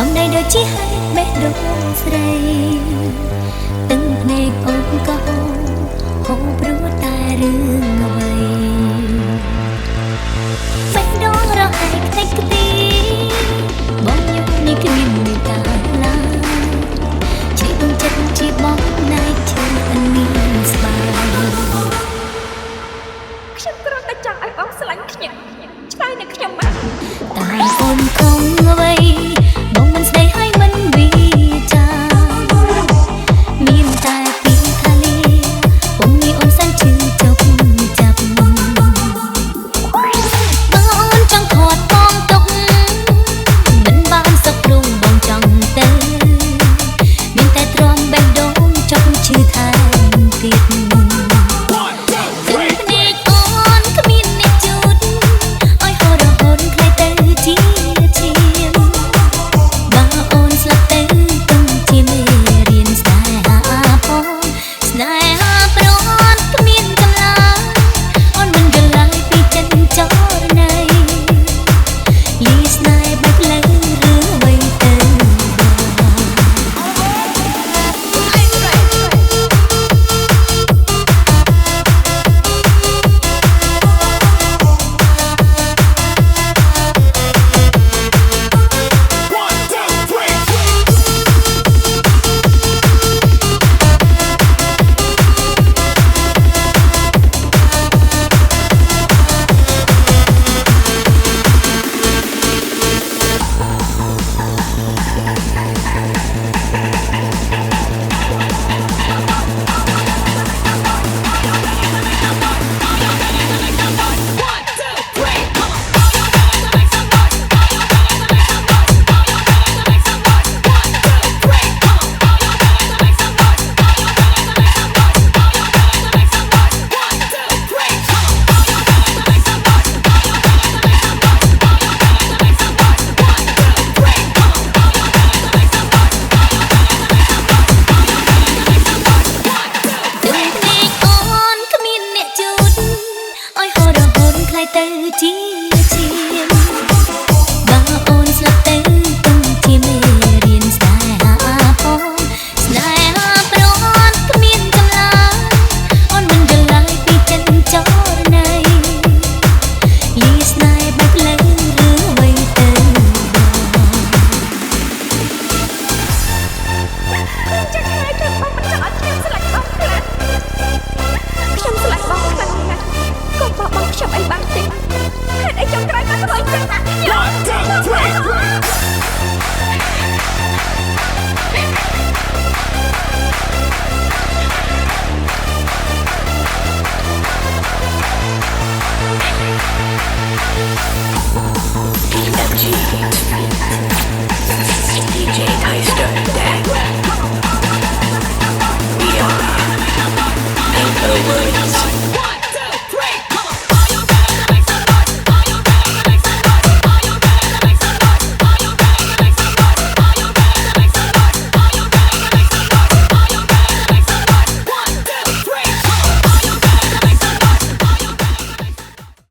សំដីដូចជាបេះដូងស្រីទឹកភ្នែកអូនក៏ហូរព្រោះតែរឿងអ្វីបេះដូងរហែកខ្ទេចខ្ទីបងញ៉ាំនេះគ្មានមេត្តាឡើយជួយបងចិត្តជាបងណែជឿអនីស្បាយខ្ញុំគ្រាន់តែចង់ឲ្យបងស្រឡាញ់ខ្ញុំឆ្លើយនឹងខ្ញុំមកតែអូនគង់អ្វីបងមិនស្ដីឲ្យមិនវាចាមានតែពីខាលីពុំមានអូនសែនឈឺចុកចាប់បើអូនចង់ខត់បងទុកមិនបានសុខព្រមបងចង់ទៅមានតែទ្រាំបេះដូងចង់ឈឺថែមទៀតទៅជាឈាមបើអូនស្លាប់ទៅទុំជាមេរៀនស្នេហាផងស្នេហាប្រន់គ្មានកម្លាំងអូនមិនយល់ឡើយពីចិត្តចរណៃលីស្នេហ៍បែបលើរឿងអ្វីទៅចិត្តហើយទៅបងមិនចង់ឲ្យខ្ញុំស្លាច់បងខ្លាំងខ្ញុំស្លាច់បងខ្លាំងណាស់ក៏បោះបង់ខ្ញុំអីបានទេហេតុអីចង់ក្រោយមកធ្វើអញ្ចឹងណាខ្ញុំ